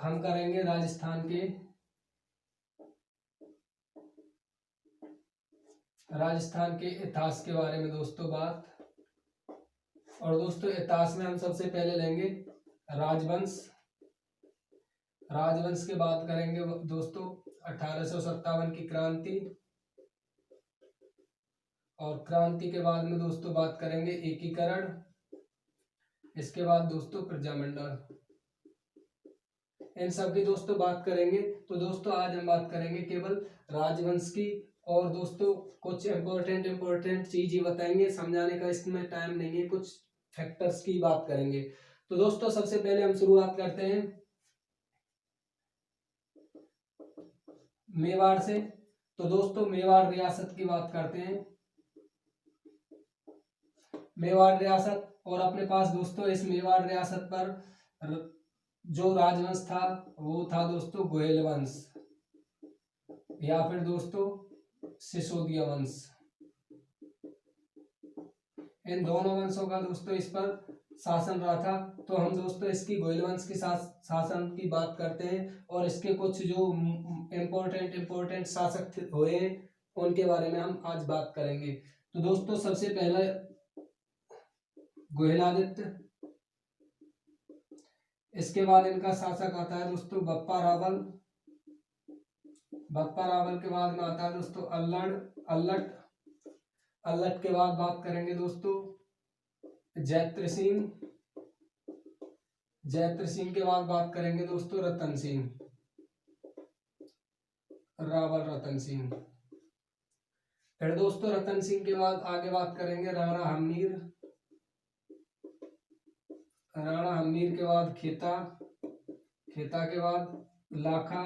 हम करेंगे राजस्थान के इतिहास के बारे में दोस्तों बात। और दोस्तों इतिहास में हम सबसे पहले लेंगे राजवंश। राजवंश के बात करेंगे दोस्तों 1857 की क्रांति, और क्रांति के बाद में दोस्तों बात करेंगे एकीकरण। इसके बाद दोस्तों प्रजामंडल। इन सब की दोस्तों बात करेंगे। तो दोस्तों आज हम बात करेंगे केवल राजवंश की, और दोस्तों कुछ इम्पोर्टेंट चीज ही बताएंगे, समझाने का इसमें टाइम नहीं है, कुछ फैक्टर्स की बात करेंगे। तो दोस्तों सबसे पहले हम शुरुआत करते हैं मेवाड़ से। तो दोस्तों मेवाड़ रियासत की बात करते हैं। मेवाड़ रियासत, और अपने पास दोस्तों इस मेवाड़ रियासत पर जो राजवंश था वो था दोस्तों गोयल वंश, या फिर दोस्तों सिसोदिया वंश। इन दोनों वंशों का दोस्तों इस पर शासन रहा था। तो हम दोस्तों इसकी गोयल वंश की शासन की बात करते हैं, और इसके कुछ जो इम्पोर्टेंट शासक हुए हैं उनके बारे में हम आज बात करेंगे। तो दोस्तों सबसे पहले गोहिलादित्य, इसके बाद इनका शासक आता है दोस्तों बप्पा रावल। बप्पा रावल के बाद में आता है दोस्तों अल्लट। अल्लट के बाद बात करेंगे दोस्तों जैत्र सिंह। जैत्र सिंह के बाद बात करेंगे दोस्तों रतन सिंह, रावल रतन सिंह। फिर दोस्तों रतन सिंह के बाद आगे बात करेंगे राणा हम्मीर। राणा हम्मीर के बाद खेता। खेता के बाद लाखा।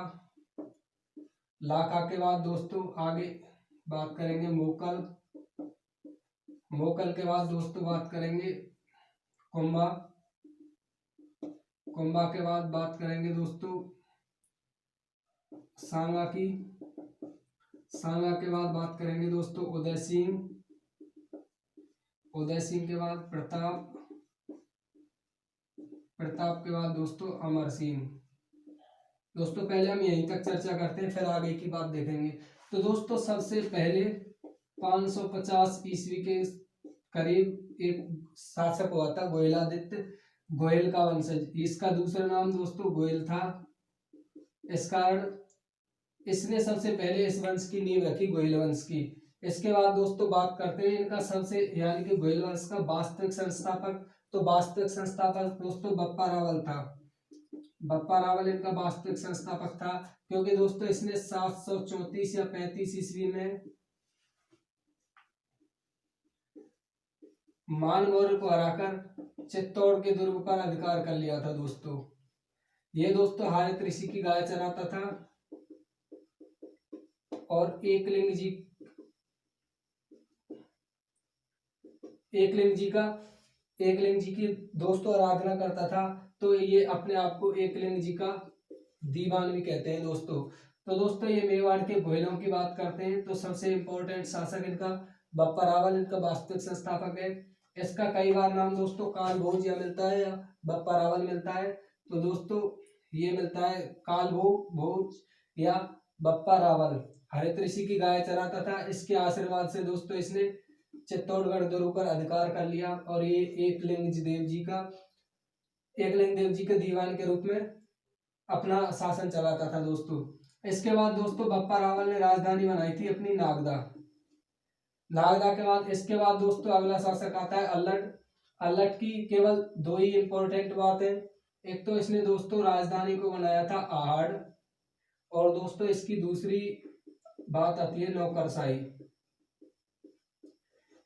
लाखा के बाद दोस्तों आगे बात करेंगे मोकल। मोकल के बाद दोस्तों बात करेंगे कुंभा। कुंभा के बाद बात करेंगे दोस्तों सांगा की। सांगा के बाद बात करेंगे दोस्तों उदय सिंह। उदय सिंह के बाद प्रताप। प्रताप के बाद दोस्तों अमर सिंह। दोस्तों पहले हम यहीं तक चर्चा करते हैं, फिर आगे की बात देखेंगे। तो दोस्तों सबसे पहले 550 ईस्वी के करीब एक शासक हुआ था गोहिलादित्य, गोयल का वंशज। इसका दूसरा नाम दोस्तों गोयल था। इस कारण इसने सबसे पहले इस वंश की नींव रखी, गोयल वंश की। इसके बाद दोस्तों बात करते हैं इनका सबसे, यानी कि गोयल वंश का वास्तविक संस्थापक। तो वास्तविक संस्थापक दोस्तों बप्पा रावल था। बप्पा रावल इनका वास्तविक संस्थापक था, क्योंकि दोस्तों इसने 734 या 35 ईस्वी में मान मौर्य को हराकर चित्तौड़ के दुर्ग पर अधिकार कर लिया था दोस्तों। ये दोस्तों हारित ऋषि की गाय चराता था, और एकलिंग जी की दोस्तों आराधना करता था। तो ये अपने आप को एकलिंग जी का दीवान भी कहते हैं दोस्तों। तो दोस्तों ये मेवाड़ के गोयलों की बात करते हैं। तो सबसे इंपॉर्टेंट शासक इनका बप्पा रावल, इनका वास्तविक संस्थापक है। इसका कई बार नाम दोस्तों काल भोज या मिलता है, या बप्पा रावल मिलता है। तो दोस्तों ये मिलता है काल भोज या बप्पा रावल। हरित ऋषि की गाय चराता था। इसके आशीर्वाद से दोस्तों इसने चित्तौड़गढ़ दुर्ग पर अधिकार कर लिया, और ये एकलिंग देव जी के दीवान के रूप में अपना शासन चलाता था दोस्तों। इसके बाद दोस्तों बप्पा रावल ने राजधानी बनाई थी अपनी नागदा। नागदा के बाद इसके बाद दोस्तों अगला शासक आता है अल्लट। अल्लट की केवल दो ही इंपॉर्टेंट बात है। एक तो इसने दोस्तों राजधानी को बनाया था आहड़, और दोस्तों इसकी दूसरी बात आती है नौकरशाही।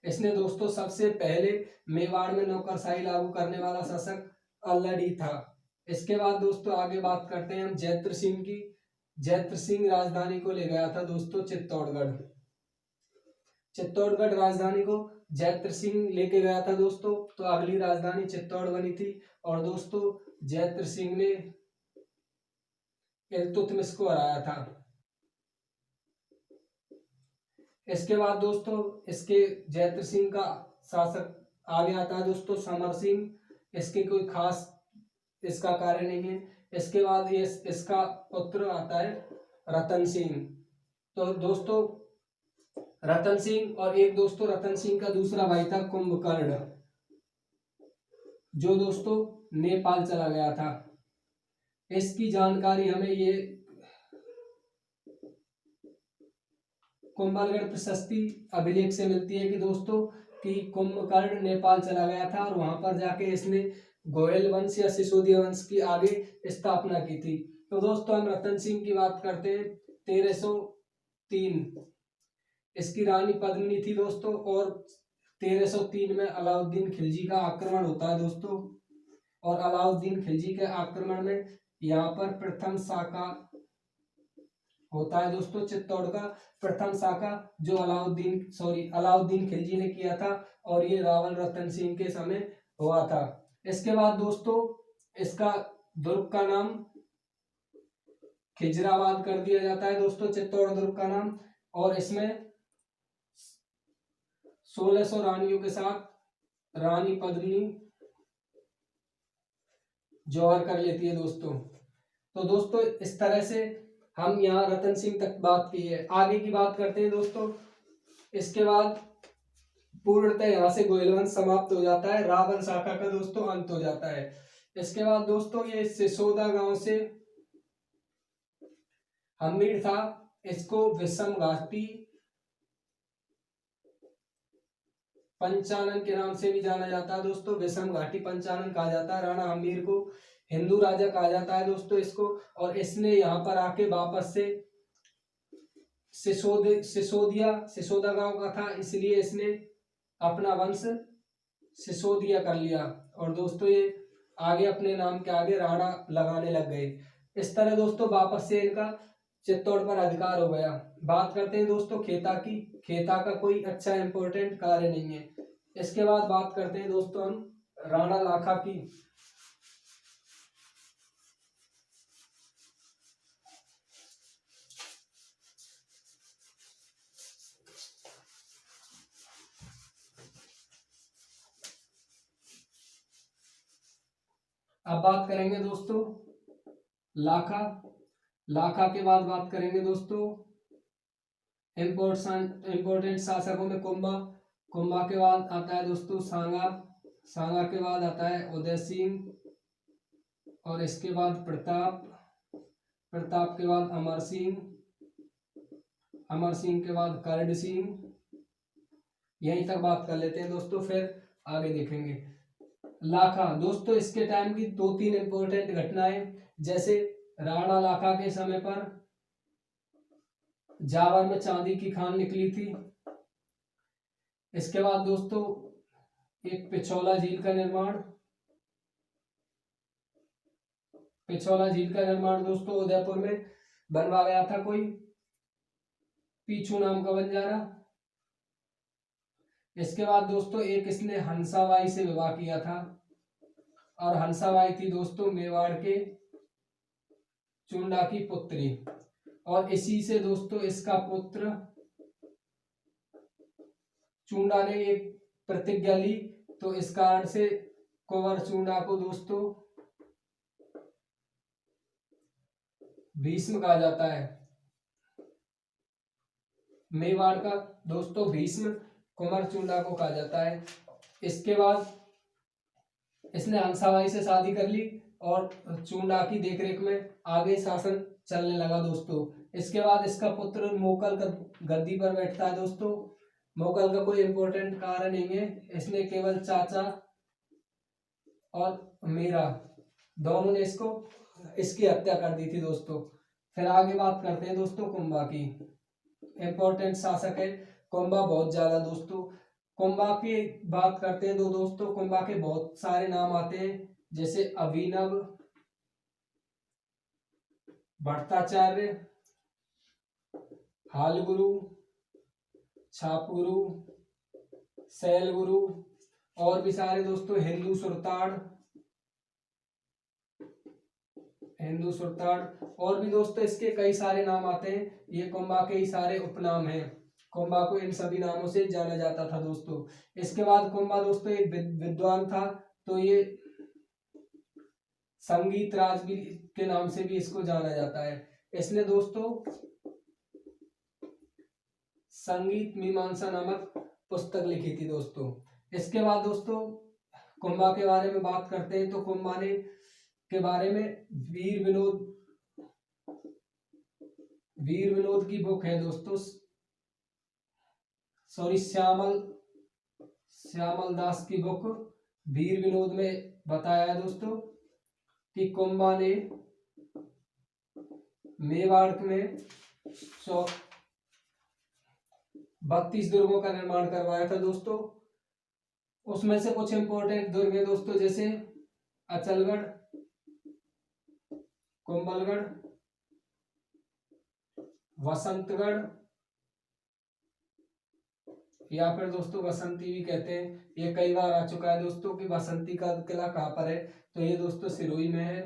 इसने दोस्तों सबसे पहले मेवाड़ में नौकरशाही लागू करने वाला शासक अल्लट ही था। इसके बाद दोस्तों आगे बात करते हैं हम जैत्र सिंह की। जैत्र सिंह राजधानी को ले गया था दोस्तों चित्तौड़गढ़। चित्तौड़गढ़ राजधानी को जैत्र सिंह लेके गया था दोस्तों। तो अगली राजधानी चित्तौड़ बनी थी, और दोस्तों जैत्र सिंह ने इल्तुतमिश को हराया था। इसके बाद दोस्तों इसके जैत्र सिंह का शासक आगे आता है दोस्तों समर सिंह। इसके कोई खास इसका कार्य नहीं है। इसके बाद ये इसका पुत्र आता है रतन सिंह। तो दोस्तों रतन सिंह और एक दोस्तों रतन सिंह का दूसरा भाई था कुंभकर्ण, जो दोस्तों नेपाल चला गया था। इसकी जानकारी हमें ये कुंभलगढ़ प्रशस्ति अभिलेख से मिलती है कि दोस्तों कि कुंभकर्ण नेपाल चला गया था और वहां पर जाके इसने गोयल वंश या सिसोदिया वंश की आगे स्थापना की थी। तो दोस्तों हम रतन सिंह की बात करते हैं। 1303 इसकी रानी पद्मिनी थी दोस्तों, और 1303 में अलाउद्दीन खिलजी का आक्रमण होता है दोस्तों। और अलाउद्दीन खिलजी के आक्रमण में यहाँ पर प्रथम शाखा होता है दोस्तों, चित्तौड़ का प्रथम शाखा जो अलाउद्दीन खिलजी ने किया था, और ये रावल रतन सिंह के समय हुआ था। इसके बाद दोस्तों इसका दुर्ग का नाम खिजराबाद कर दिया जाता है दोस्तों, चित्तौड़ दुर्ग का नाम। और इसमें 1600 रानियों के साथ रानी पद्मिनी जौहर कर लेती है दोस्तों। तो दोस्तों इस तरह से हम यहाँ रतन सिंह तक बात की है। आगे की बात करते हैं दोस्तों। इसके बाद पूर्णतः यहाँ से गोयल वंश समाप्त हो जाता है, रावल शाखा का दोस्तों अंत हो जाता है। इसके बाद दोस्तों ये सिसोदा गांव से हमीर था, इसको विषम घाटी पंचानन के नाम से भी जाना जाता है दोस्तों। विषम घाटी पंचानन कहा जाता है। राणा हमीर को हिंदू राजा कहा जाता है दोस्तों इसको। और इसने यहाँ पर आके वापस से सिसोदा गांव का था, इसलिए इसने अपना वंश सिसोदिया कर लिया। और दोस्तों ये आगे अपने नाम के आगे राणा लगाने लग गए। इस तरह दोस्तों वापस से इनका चित्तौड़ पर अधिकार हो गया। बात करते हैं दोस्तों खेता की। खेता का कोई अच्छा इंपॉर्टेंट कार्य नहीं है। इसके बाद बात करते हैं दोस्तों हम राणा लाखा की। अब बात करेंगे दोस्तों लाखा के बाद बात करेंगे दोस्तों इंपोर्टेंट शासकों में कुंभा के बाद आता है दोस्तों सांगा के बाद आता है उदय सिंह, और इसके बाद प्रताप के बाद अमर सिंह के बाद करड सिंह। यहीं तक बात कर लेते हैं दोस्तों, फिर आगे देखेंगे। लाखा दोस्तों इसके टाइम की 2-3 इंपॉर्टेंट घटनाएं, जैसे राणा लाखा के समय पर जावर में चांदी की खान निकली थी। इसके बाद दोस्तों एक पिछौला झील का निर्माण दोस्तों उदयपुर में बनवा गया था कोई पीछू नाम का बंजारा। इसके बाद दोस्तों एक इसने हंसाबाई से विवाह किया था, और हंसाबाई थी दोस्तों मेवाड़ के चुंडा की पुत्री। और इसी से दोस्तों इसका पुत्र चुंडा ने एक प्रतिज्ञा ली, तो इस कारण से कुंवर चुंडा को दोस्तों भीष्म कहा जाता है। मेवाड़ का दोस्तों भीष्म कुंवर चुंडा को कहा जाता है। इसके बाद इसने हंसाबाई से शादी कर ली और चुंडा की देखरेख में आगे शासन चलने लगा दोस्तों। इसके बाद इसका पुत्र मोकल का गद्दी पर बैठता है दोस्तों। मोकल का कोई इंपॉर्टेंट कार्य नहीं है, इसने केवल चाचा और मीरा दोनों ने इसकी हत्या कर दी थी दोस्तों। फिर आगे बात करते हैं दोस्तों कुंभा की। इंपॉर्टेंट शासक है कुंभा बहुत ज्यादा दोस्तों। कुंभा की बात करते हैं दोस्तों, कुंभा के बहुत सारे नाम आते हैं, जैसे अभिनव, भट्टाचार्य, हालगुरु, छापगुरु, शैलगुरु, और भी सारे दोस्तों हिंदू सुरताड़, और भी दोस्तों इसके कई सारे नाम आते हैं। ये कुंभा के ही सारे उपनाम हैं। कुंभा को इन सभी नामों से जाना जाता था दोस्तों। इसके बाद कुंभा दोस्तों एक विद्वान था, तो ये संगीत राज भी के नाम से भी इसको जाना जाता है। इसने दोस्तों संगीत मीमांसा नामक पुस्तक लिखी थी दोस्तों। इसके बाद दोस्तों कुंभा के बारे में बात करते हैं, तो कुंभा ने के बारे में वीर विनोद की बुक है दोस्तों, सॉरी श्यामल दास की बुक वीर विनोद में बताया है दोस्तों कि कुंभा ने मेवाड़ में 32 दुर्गों का निर्माण करवाया था दोस्तों। उसमें से कुछ इंपॉर्टेंट दुर्ग है दोस्तों, जैसे अचलगढ़, कुंभलगढ़, वसंतगढ़, या फिर दोस्तों बसंती भी कहते हैं। ये कई बार आ चुका है दोस्तों कि बसंती का किला कहाँ पर है, तो ये दोस्तों सिरोही में है।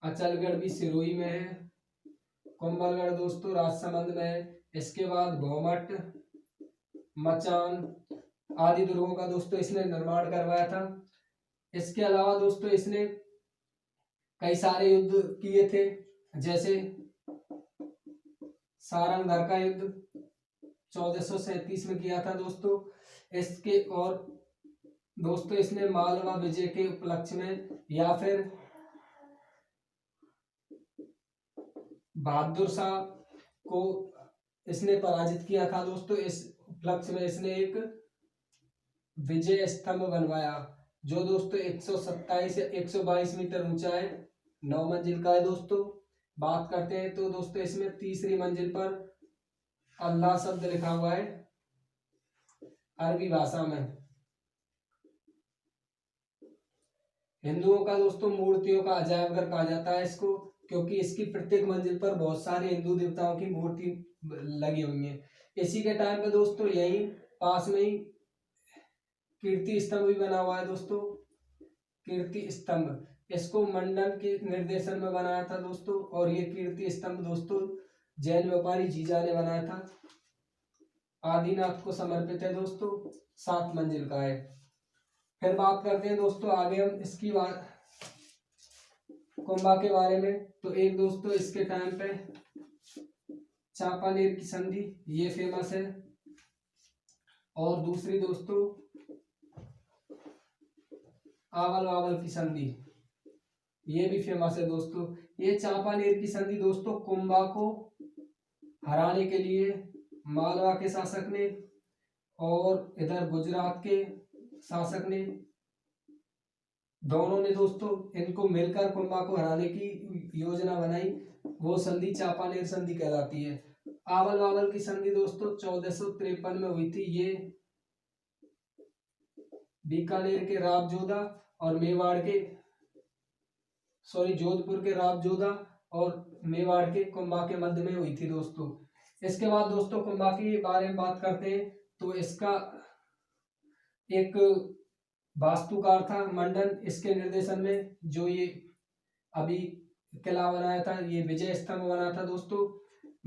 अचलगढ़ भी सिरोही में है। कुंभलगढ़ दोस्तों राजसमंद में है। इसके बाद भौमट, मचान आदि दुर्गों का दोस्तों इसने निर्माण करवाया था। इसके अलावा दोस्तों इसने कई सारे युद्ध किए थे, जैसे सारंगधर का युद्ध 1437 में किया था दोस्तों। इसके और दोस्तों इसने मालवा विजय के उपलक्ष्य में या फिर बहादुर शाह को इसने पराजित किया था दोस्तों। इस उपलक्ष्य में इसने एक विजय स्तंभ बनवाया, जो दोस्तों 127 या 122 मीटर ऊंचा है, 9 मंजिल का है दोस्तों। बात करते हैं तो दोस्तों इसमें तीसरी मंजिल पर अल्लाह शब्द लिखा हुआ है अरबी भाषा में। हिंदुओं का दोस्तों मूर्तियों का अजायब घर कहा जाता है इसको, क्योंकि इसकी प्रत्येक मंजिल पर बहुत सारे हिंदू देवताओं की मूर्ति लगी हुई है। इसी के टाइम पे दोस्तों यही पास में ही कीर्ति स्तंभ भी बना हुआ है दोस्तों। कीर्ति स्तंभ इसको मंडन के निर्देशन में बनाया था दोस्तों, और ये कीर्ति स्तंभ दोस्तों जैन व्यापारी जीजा ने बनाया था। आदिनाथ को समर्पित है दोस्तों, 7 मंजिल का है। फिर बात करते हैं दोस्तों आगे हम इसकी बात कुंभा के बारे में। तो एक दोस्तों इसके टाइम पे चांपानेर की संधि ये फेमस है, और दूसरी दोस्तों आवल बावल की संधि ये भी फेमस है दोस्तों। ये चांपानेर की संधि दोस्तों कुंभा को हराने के लिए मालवा के शासक ने और इधर गुजरात के शासक ने, दोनों ने दोस्तों इनको मिलकर कुंभा को हराने की योजना बनाई। वो संधि चांपानेर संधि कहलाती है। आवल बावल की संधि दोस्तों 1453 में हुई थी। ये बीकानेर के रावजोधा और मेवाड़ के जोधपुर के रावजोधा और मेवाड़ के कुंभा के मध्य में हुई थी दोस्तों। इसके बाद दोस्तों कुंभा के बारे में बात करते हैं, तो इसका एक वास्तुकार था मंडन, इसके निर्देशन में जो ये अभी किला बनाया था, ये विजय स्तंभ बना था दोस्तों।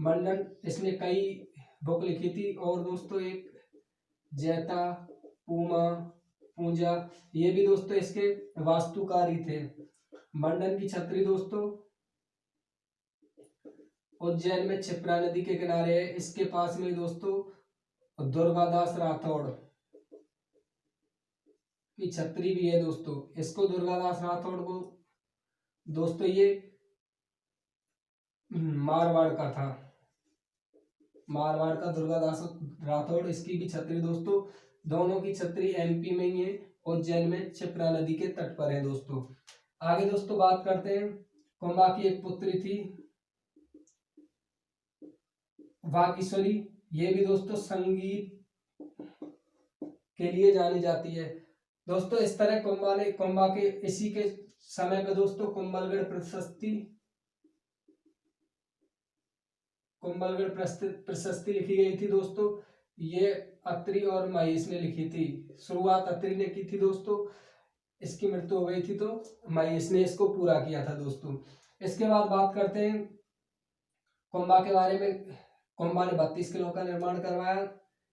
मंडन इसने कई बुक लिखी थी, और दोस्तों एक जैता, पूमा, पूंजा ये भी दोस्तों इसके वास्तुकार ही थे। मंडन की छतरी दोस्तों उज्जैन में क्षिप्रा नदी के किनारे है। इसके पास में दोस्तों दुर्गादास राठौड़ की छतरी भी है दोस्तों। इसको दुर्गादास राठौड़ को दोस्तों ये मारवाड़ का था, मारवाड़ का दुर्गादास राठौड़ इसकी भी छतरी दोस्तों। दोनों की छतरी एमपी में ही है, उज्जैन में क्षिप्रा नदी के तट पर है दोस्तों। आगे दोस्तों बात करते हैं, कुंभा की एक पुत्री थी वागीश्वरी, ये भी दोस्तों संगीत के लिए जानी जाती है दोस्तों। इस तरह कुंभा के इसी के समय पे दोस्तों कुंभलगढ़ प्रशस्ति लिखी गई थी दोस्तों। ये अत्रि और महेश ने लिखी थी। शुरुआत अत्रि ने की थी दोस्तों, इसकी मृत्यु हो गई थी तो महेश ने इसको पूरा किया था दोस्तों। इसके बाद बात करते हैं कुंभा के बारे में। कुंभा ने 32 किलों का निर्माण करवाया।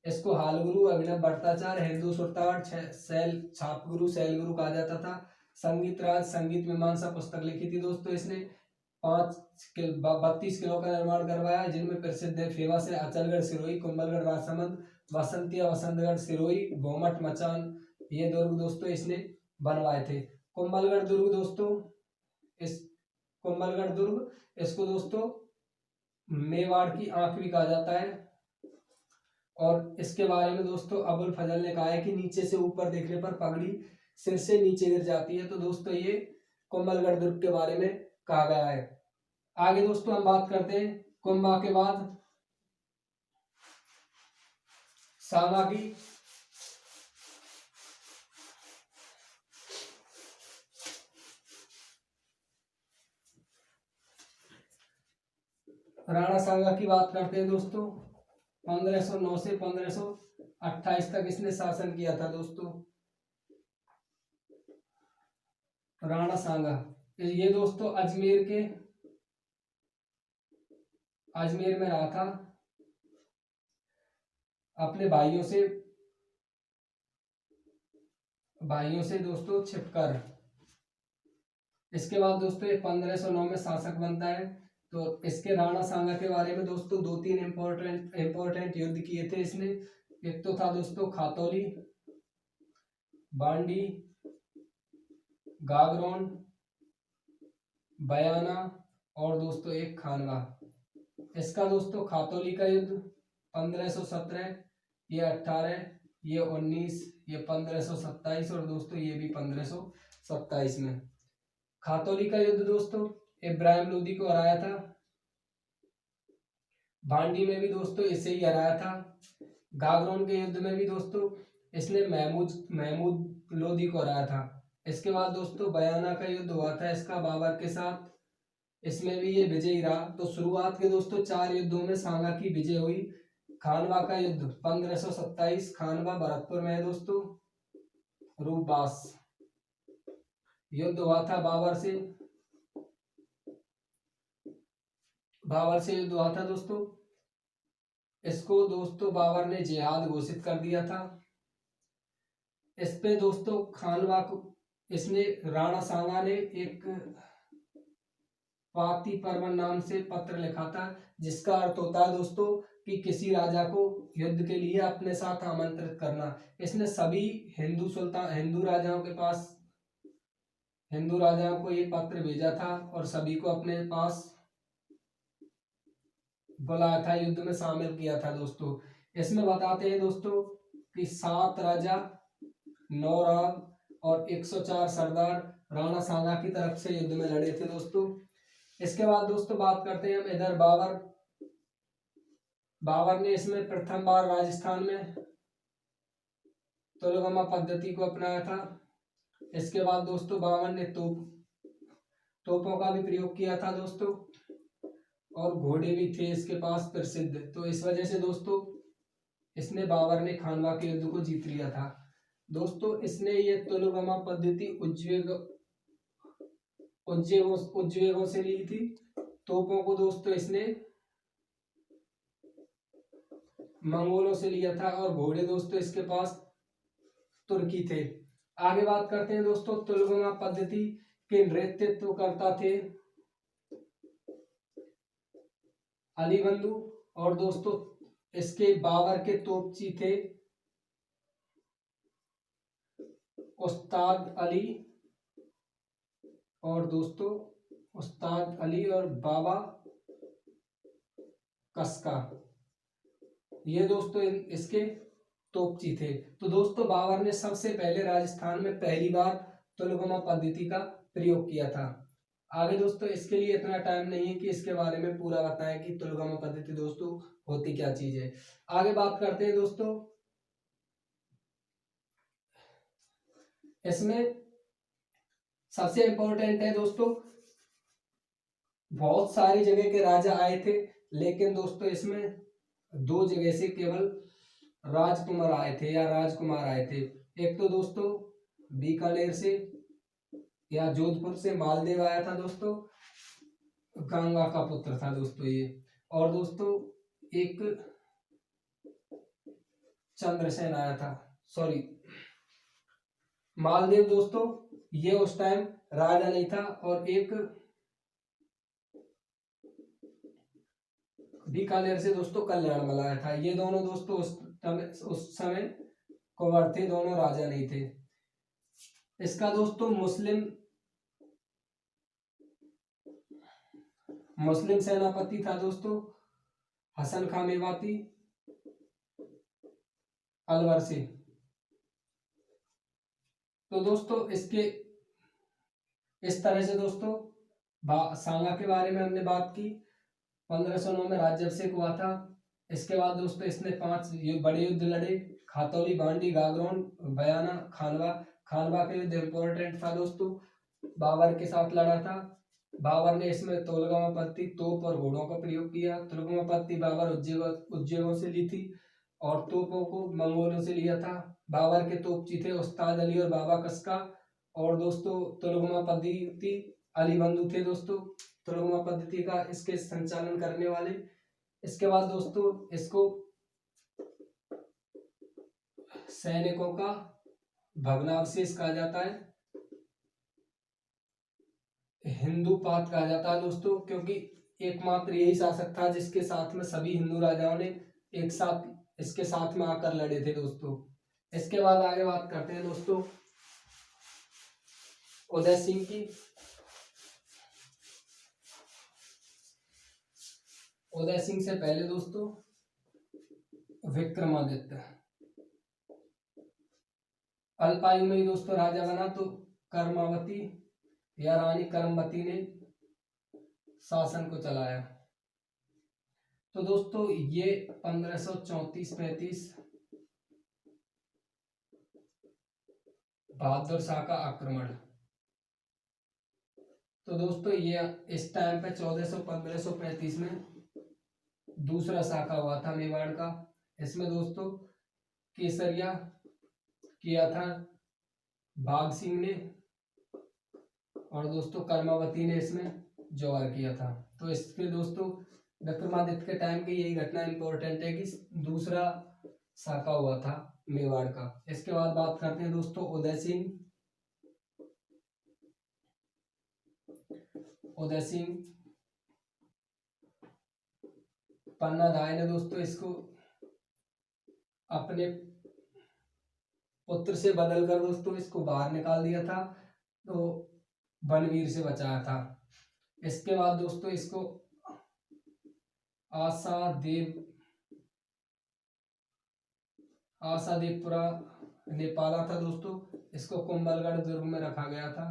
इसको हाल गुरु, अभिनव भट्टाचार्य, हिंदू सुरताड़, छाप गुरु, शैल गुरु कहा जाता था। संगीत राज संगीत मीमांसा पुस्तक लिखी थी दोस्तों इसने। 32 किलो का निर्माण करवाया, जिनमें प्रसिद्ध है फेमस है अचलगढ़ सिरोही, कुंभलगढ़ राजसमंद, वसंतिया वसंतगढ़ सिरोही, गोमट मचान, ये दुर्ग दोस्तों इसने बनवाए थे। कुंभलगढ़ दुर्ग दोस्तों, इस कुंभलगढ़ दुर्ग इसको दोस्तों मेवाड़ की आंख भी कहा जाता है। और इसके बारे में दोस्तों अबुल फजल ने कहा है कि नीचे से ऊपर देखने पर पगड़ी सिर से नीचे गिर जाती है। तो दोस्तों ये कुंभलगढ़ दुर्ग के बारे में कहा गया है। आगे दोस्तों हम बात करते हैं कुंभा के बाद सांगा की। राणा सांगा की बात करते हैं दोस्तों। 1509 से 1528 तक इसने शासन किया था दोस्तों। राणा सांगा ये दोस्तों अजमेर में रहा था अपने भाइयों से दोस्तों छिपकर। इसके बाद दोस्तों ये 1509 में शासक बनता है। तो इसके राणा सांगा के बारे में दोस्तों 2-3 इंपॉर्टेंट युद्ध किए थे इसने। एक तो था दोस्तों खातौली, बांडी, गागरोन, बयाना और दोस्तों एक खानवा। इसका दोस्तों खातौली का युद्ध 1517, ये 18, ये 19, ये 1527 और दोस्तों ये भी 1527 में। खातौली का युद्ध दोस्तों इब्राहिम लोदी को हराया था। भांडी में भी दोस्तों इसे ही हराया था। गागरोन के युद्ध में भी दोस्तों इसने महमूद लोदी को हराया था। इसके बाद दोस्तों बयाना का युद्ध हुआ था इसका बाबर के साथ, इसमें भी ये विजयी रहा। तो शुरुआत के दोस्तों 4 युद्धों में सांगा की विजय हुई। खानवा का युद्ध 1527, खानवा भरतपुर में है दोस्तों। रूपबास युद्ध हुआ था बाबर से युद्ध हुआ था दोस्तों। इसको दोस्तों बाबर ने जिहाद घोषित कर दिया था। इस पे दोस्तों खानवा को इसने राणा सांगा ने एक पाती परवन नाम से पत्र लिखा था, जिसका अर्थ होता है दोस्तों कि किसी राजा को युद्ध के लिए अपने साथ आमंत्रित करना। इसने सभी हिंदू राजाओं को ये पत्र भेजा था और सभी को अपने पास बुलाया था, युद्ध में शामिल किया था दोस्तों। इसमें बताते हैं दोस्तों कि 7 राजा, 9 राग और 104 सरदार राणा सांगा की तरफ से युद्ध में लड़े थे दोस्तों। इसके बाद दोस्तों बात करते हैं हम इधर बाबर ने इसमें प्रथम बार राजस्थान में तुलगमा पद्धति को अपनाया था। इसके बाद दोस्तों बाबर ने तोपों का भी प्रयोग किया था दोस्तों, और घोड़े भी थे इसके पास प्रसिद्ध। तो इस वजह से दोस्तों बाबर ने खानवा के युद्ध को जीत लिया था दोस्तों। इसने ये तुलगमा पद्धति उज्वेगों से ली थी। तोपों को दोस्तों इसने मंगोलों से लिया था, और घोड़े दोस्तों इसके पास तुर्की थे। आगे बात करते हैं दोस्तों तुलगमा पद्धति के नेतृत्व करता थे अली बंधु, और दोस्तों इसके बाबर के तोपची थे उस्ताद अली और बाबा कसका, ये दोस्तों इसके तोपची थे। तो दोस्तों बाबर ने सबसे पहले राजस्थान में पहली बार तुलगमा पद्धति का प्रयोग किया था। आगे दोस्तों इसके लिए इतना टाइम नहीं है कि इसके बारे में पूरा बताएं कि तुलगमा पद्धति दोस्तों होती क्या चीज है। आगे बात करते हैं दोस्तों, इसमें सबसे इंपॉर्टेंट है दोस्तों, बहुत सारी जगह के राजा आए थे, लेकिन दोस्तों इसमें 2 जगह से केवल राजकुमार आए थे। एक तो दोस्तों बीकानेर से या जोधपुर से मालदेव आया था दोस्तों, गंगा का पुत्र था दोस्तों ये। और दोस्तों एक चंद्रसेन आया था, मालदेव दोस्तों ये उस टाइम राजा नहीं था और एक बीकानेर से दोस्तों कल्याण में लाया था। ये दोनों दोस्तों उस समय कुंवर थे, दोनों राजा नहीं थे। इसका दोस्तों मुस्लिम सेनापति था दोस्तों हसन खां मेवाती अलवर से। तो दोस्तों इसके इस तरह से दोस्तों सांगा के बारे में हमने बात की। 1509 में राज्याभिषेक हुआ था। इसके बाद दोस्तों इसने 5 बड़े युद्ध लड़े, खातौली, बांडी, गागरोन, बयाना, खानवा। खानवा का युद्ध इम्पोर्टेंट था दोस्तों, बाबर के साथ लड़ा था। बाबर ने इसमें तोलगामा पत्ती, तोप और घोड़ों का प्रयोग किया। तोलगामा पत्ती बाबर उज्जैनों से ली थी और तोपों को मंगोलों से लिया था। बाबर के तोपची थे उस्ताद अली और बाबा कसका। और दोस्तों तोलगामा पद्धति अली बंधु थे दोस्तों तोलगामा पद्धति का इसके संचालन करने वाले। इसके बाद दोस्तों इसको सैनिकों का भग्नावशेष कहा जाता है, हिंदूपात कहा जाता है दोस्तों, क्योंकि एकमात्र यही शासक था जिसके साथ में सभी हिंदू राजाओं ने एक साथ इसके साथ में आकर लड़े थे दोस्तों। इसके बाद आगे बात करते हैं दोस्तों उदय सिंह की। उदय सिंह से पहले दोस्तों विक्रमादित्य अल्पायु में ही दोस्तों राजा बना, तो कर्मावती या रानी करमवती ने शासन को चलाया। तो दोस्तों ये 1534-35 बहादुर शाह का आक्रमण। तो दोस्तों ये इस टाइम पे 1400-1535 में दूसरा शाखा हुआ था मेवाड़ का। इसमें दोस्तों केसरिया किया था बाघ सिंह ने और दोस्तों कर्मावती ने इसमें जौहर किया था। तो इसके दोस्तों विक्रमादित्य के टाइम की यही घटना इंपॉर्टेंट है कि दूसरा शाखा हुआ था मेवाड़ का। इसके बाद बात करते हैं दोस्तों उदय सिंह। उदय सिंह पन्ना धाय ने दोस्तों इसको अपने पुत्र से बदलकर दोस्तों इसको बाहर निकाल दिया था, तो बनवीर से बचाया था। इसके बाद दोस्तों इसको आशादेवपुरा ने पाला था दोस्तों। इसको कुंभलगढ़ दुर्ग में रखा गया था।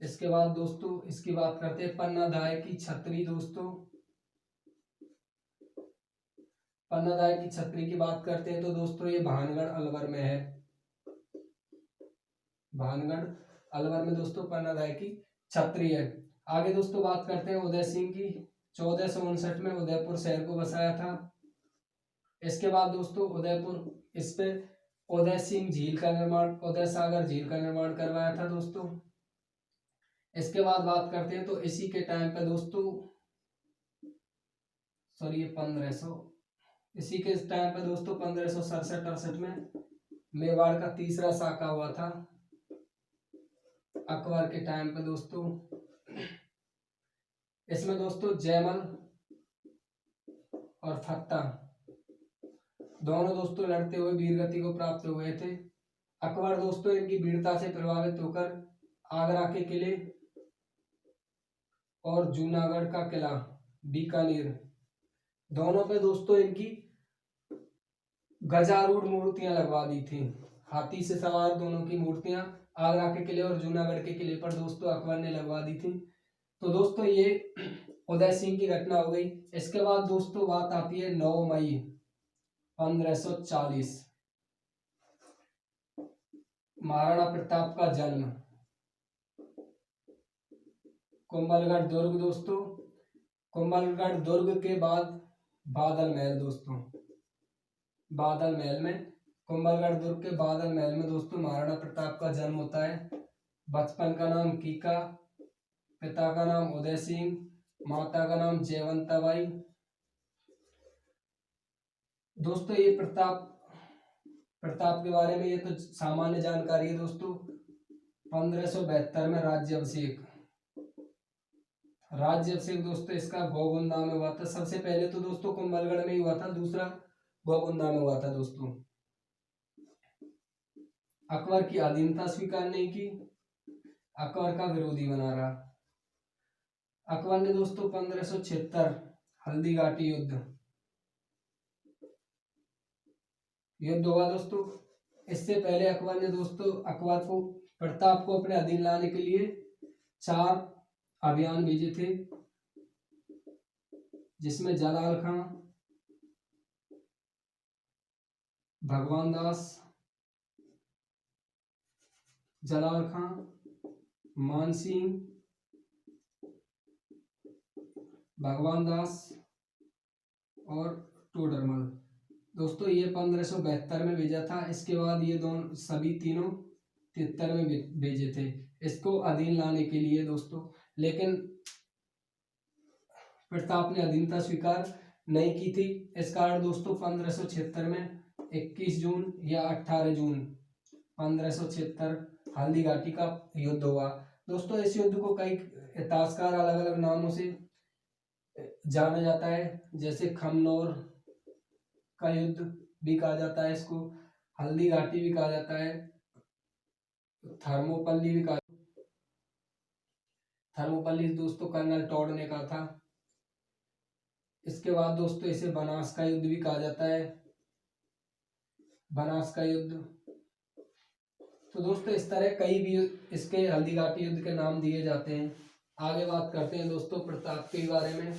इसके बाद दोस्तों इसकी बात करते हैं पन्ना धाय की छतरी दोस्तों। पन्ना धाय की छतरी की बात करते हैं तो दोस्तों ये भानगढ़ अलवर में है। भानगढ़ अलवर में दोस्तों पन्ना धाय की छतरी है। आगे दोस्तों बात करते हैं उदय सिंह की। 1459 में उदयपुर शहर को बसाया था। इसके बाद दोस्तों उदयपुर इस पे उदय सिंह झील का निर्माण, उदय सागर झील का निर्माण करवाया था दोस्तों। इसके बाद बात करते हैं तो इसी के टाइम पे दोस्तों सॉरी 1500 इसी के टाइम पे दोस्तों 1567-68 में मेवाड़ का तीसरा शाखा हुआ था अकबर के टाइम पे दोस्तों। इसमें दोस्तों जयमल और फत्ता दोनों दोस्तों लड़ते हुए वीरगति को प्राप्त हुए थे। अकबर दोस्तों इनकी वीरता से प्रभावित होकर आगरा के किले और जूनागढ़ का किला बीकानेर दोनों पे दोस्तों इनकी गजारूढ़ मूर्तियां लगवा दी थी। हाथी से सवार दोनों की मूर्तियां आगरा के किले और जूनागढ़ के किले पर दोस्तों अकबर ने लगवा दी थी। तो दोस्तों ये उदय सिंह की घटना हो गई। इसके बाद दोस्तों बात आती है 9 मई 1540 महाराणा प्रताप का जन्म। कुंभलगढ़ दुर्ग दोस्तों, कुंभलगढ़ दुर्ग के बाद बादल महल दोस्तों, बादल महल में कुंभलगढ़ दुर्ग के बादल महल में दोस्तों महाराणा प्रताप का जन्म होता है। बचपन का नाम कीका, पिता का नाम उदय सिंह, माता का नाम जयवंताबाई। दोस्तों ये प्रताप के बारे में ये तो सामान्य जानकारी है दोस्तों। 1572 में राज्य अभिषेक दोस्तों इसका गोगुंदा में हुआ था। सबसे पहले तो दोस्तों कुंभलगढ़ में ही हुआ था, दूसरा गोगुंदा में हुआ था दोस्तों। अकबर की अधीनता स्वीकार नहीं की, अकबर का विरोधी बना रहा। अकबर ने दोस्तों 1576 हल्दीघाटी युद्ध हुआ दोस्तों। इससे पहले अकबर ने दोस्तों प्रताप को अपने अधीन लाने के लिए 4 अभियान भेजे थे, जिसमें जलाल खां, भगवान दास, मानसिंह, भगवान दास और टोडरमल। दोस्तों ये 1572 में भेजा था। इसके बाद ये दोनों सभी तीनों 73 में भेजे थे इसको अधीन लाने के लिए दोस्तों। लेकिन प्रताप ने अधीनता स्वीकार नहीं की थी। इस कारण दोस्तों 1576 में 21 जून या 18 जून 1576 हल्दीघाटी का युद्ध हुआ दोस्तों। इस युद्ध को कई इतिहासकार अलग अलग नामों से जाना जाता है, जैसे खमनोर का युद्ध भी कहा जाता है इसको, हल्दीघाटी भी कहा जाता है, थर्मोपल्ली भी कहा। थर्मोपल्ली दोस्तों कर्नल टॉड ने कहा था। इसके बाद दोस्तों इसे बनास का युद्ध भी कहा जाता है, बनास का युद्ध। तो दोस्तों इस तरह कई भी इसके हल्दीघाटी युद्ध के नाम दिए जाते हैं। आगे बात करते हैं दोस्तों प्रताप के बारे में।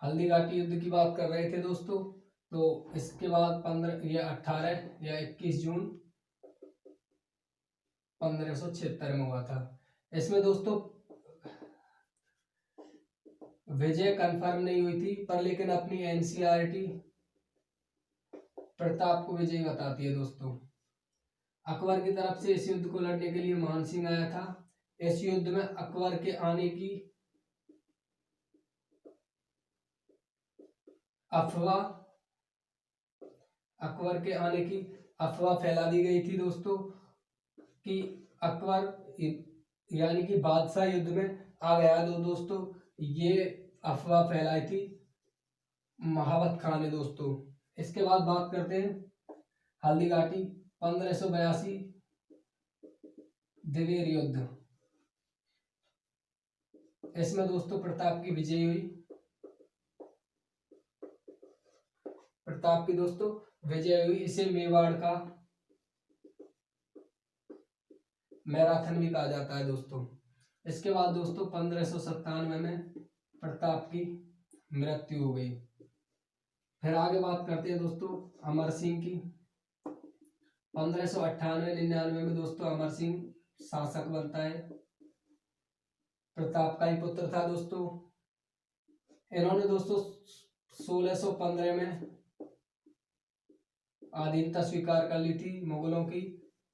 हल्दीघाटी युद्ध की बात कर रहे थे दोस्तों। तो इसके बाद 15 या 18 या 21 जून 1576 में हुआ था। इसमें दोस्तों विजय कंफर्म नहीं हुई थी, पर लेकिन अपनी एनसीईआरटी प्रताप को विजयी बताती है दोस्तों। अकबर की तरफ से इस युद्ध को लड़ने के लिए मानसिंह आया था। इस युद्ध में अकबर के आने की अफवाह फैला दी गई थी दोस्तों कि अकबर यानी कि बादशाह युद्ध में आ गया। दोस्तों ये अफवाह फैलाई थी महावत खान ने दोस्तों। इसके बाद बात करते हैं हल्दीघाटी 1582 दिवेर युद्ध। इसमें दोस्तों प्रताप की विजय हुई। प्रताप की दोस्तों विजय हुई। इसे मेवाड़ का मैराथन भी कहा जाता है दोस्तों। इसके बाद दोस्तों 1597 में प्रताप की मृत्यु हो गई। फिर आगे बात करते हैं दोस्तों अमर सिंह की। 1598-99 में दोस्तों अमर सिंह शासक बनता है। प्रताप का ही पुत्र था दोस्तों। इन्होंने दोस्तों 1615 में अधीनता स्वीकार कर ली थी मुगलों की,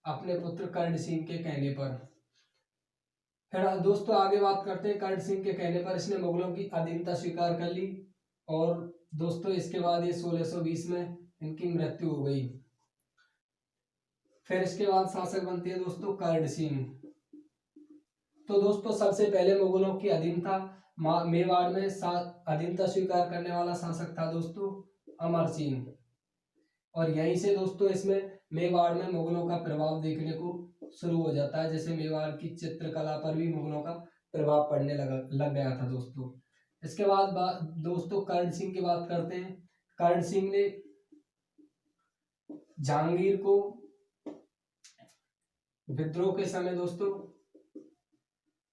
अपने पुत्र कर्ण सिंह के कहने पर। फिर दोस्तों आगे बात करते हैं कर्ण सिंह के कहने पर इसने मुगलों की अधीनता स्वीकार कर ली। और दोस्तों इसके बाद ये 1620 में इनकी मृत्यु हो गई। फिर इसके बाद शासक बनते हैं दोस्तों कर्ण सिंह। तो दोस्तों सबसे पहले मुगलों की अधीनता मेवाड़ में अधीनता स्वीकार करने वाला शासक था दोस्तों अमर सिंह। और यहीं से दोस्तों इसमें मेवाड़ में मुगलों का प्रभाव देखने को शुरू हो जाता है। जैसे मेवाड़ की चित्रकला पर भी मुगलों का प्रभाव पड़ने लग गया था दोस्तों। इसके बाद दोस्तों कर्ण सिंह की बात करते हैं। कर्ण सिंह ने जहांगीर को विद्रोह के समय दोस्तों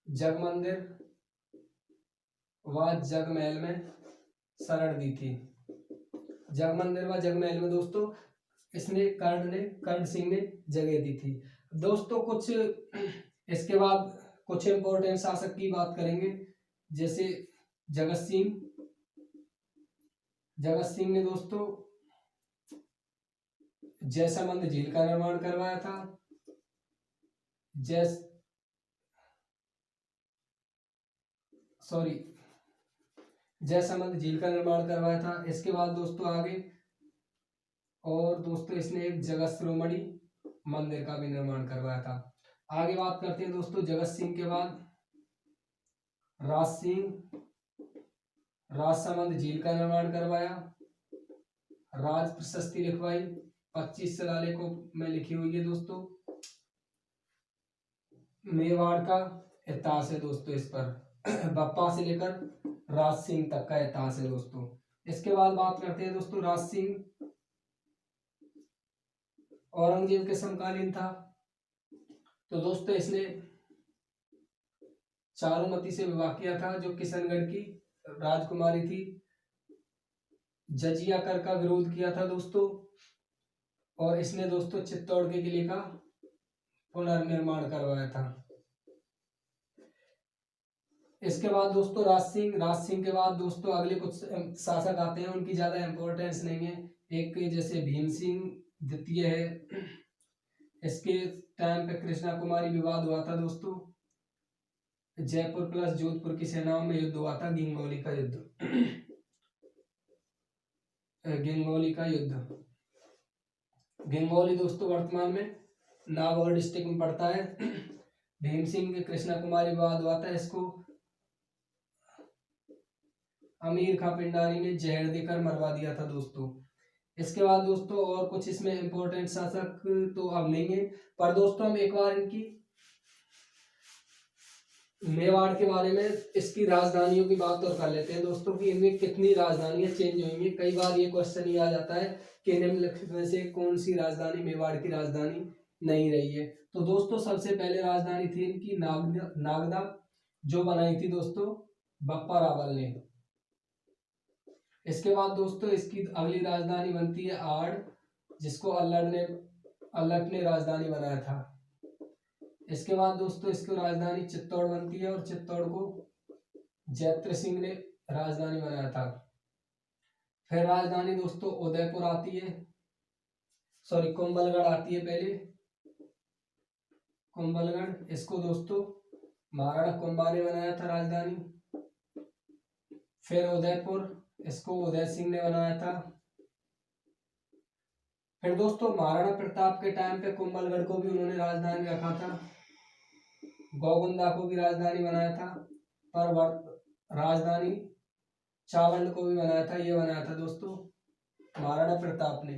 जगमंदिर व जगमहल में शरण दी थी। जगमंदिर व जगमहल में दोस्तों कर्ण सिंह ने जगह दी थी दोस्तों। इसके बाद कुछ इंपॉर्टेंट शासक की बात करेंगे, जैसे जगत सिंह ने दोस्तों जयसमंद झील का निर्माण करवाया था। जयसमंद झील का निर्माण करवाया था। इसके बाद दोस्तों आगे, और दोस्तों इसने एक जगत शिरोमणि मंदिर का भी निर्माण करवाया था। आगे बात करते हैं दोस्तों जगत सिंह के बाद राज सिंह। राजसमंद झील का निर्माण करवाया, राज प्रशस्ति लिखवाई, 25 शिलालेखों में लिखी हुई है दोस्तों। मेवाड़ का इतिहास है दोस्तों इस पर बप्पा से लेकर राज सिंह तक का इतिहास है दोस्तों। इसके बाद बात करते हैं दोस्तों राज सिंह औरंगजेब के समकालीन था। तो दोस्तों इसने चारुमती से विवाह किया था, जो किशनगढ़ की राजकुमारी थी। जजिया कर का विरोध किया था दोस्तों, और इसने दोस्तों चित्तौड़ के किले का पुनर्निर्माण करवाया था। इसके बाद दोस्तों राज सिंह के बाद दोस्तों अगले कुछ शासक आते हैं, उनकी ज्यादा इंपॉर्टेंस नहीं है। एक जैसे भीम सिंह द्वितीय है, इसके टाइम पे कृष्णा कुमारी विवाद हुआ था दोस्तों। जयपुर प्लस जोधपुर की सेनाओं में युद्ध हुआ था, गिंगोली का युद्ध गिंगोली दोस्तों वर्तमान में नागौर डिस्ट्रिक्ट में पड़ता है। भीम सिंह के कृष्णा कुमारी विवाद हुआ था, इसको अमीर खां पिंडारी ने जहर देकर मरवा दिया था दोस्तों। इसके बाद दोस्तों और कुछ इसमें इंपॉर्टेंट शासक तो अब नहीं है, पर दोस्तों हम एक बार इनकी मेवाड़ के बारे में, इसकी राजधानियों की बात और कर लेते हैं दोस्तों कि इनमें कितनी राजधानियां चेंज हुई हैं। कई बार ये क्वेश्चन ही आ जाता है कि निम्नलिखित में से कौन सी राजधानी मेवाड़ की राजधानी नहीं रही है। तो दोस्तों सबसे पहले राजधानी थी इनकी नागदा, जो बनाई थी दोस्तों बप्पा रावल ने। इसके बाद दोस्तों इसकी अगली राजधानी बनती है आड़, जिसको अल्लट ने राजधानी बनाया था। इसके बाद दोस्तों इसकी राजधानी चित्तौड़ बनती है, और चित्तौड़ को जैत्र सिंह ने राजधानी बनाया था। फिर राजधानी दोस्तों उदयपुर आती है, सॉरी कुंभलगढ़ आती है पहले, कुंभलगढ़। इसको दोस्तों महाराणा कुंभा ने बनाया था राजधानी। फिर उदयपुर, इसको उदय सिंह ने बनाया था। फिर दोस्तों महाराणा प्रताप के टाइम पे कुंभलगढ़ को भी उन्होंने राजधानी रखा था, गोगुंदा को भी राजधानी बनाया था, पर राजधानी चावंड को भी बनाया था, ये बनाया था दोस्तों महाराणा प्रताप ने।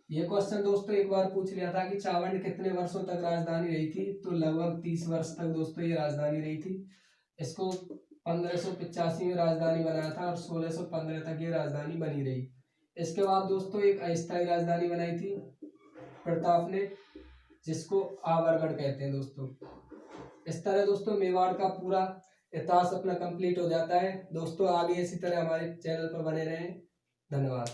ये क्वेश्चन दोस्तों एक बार पूछ लिया था कि चावंड कितने वर्षों तक राजधानी रही थी, तो लगभग 30 वर्ष तक दोस्तों ये राजधानी रही थी। इसको 1585 में राजधानी बनाया था, और 1615 तक ये राजधानी बनी रही। इसके बाद दोस्तों एक अस्थायी राजधानी बनाई थी प्रताप ने, जिसको आवरगढ़ कहते हैं दोस्तों। इस तरह दोस्तों मेवाड़ का पूरा इतिहास अपना कंप्लीट हो जाता है दोस्तों। आगे इसी तरह हमारे चैनल पर बने रहें। धन्यवाद।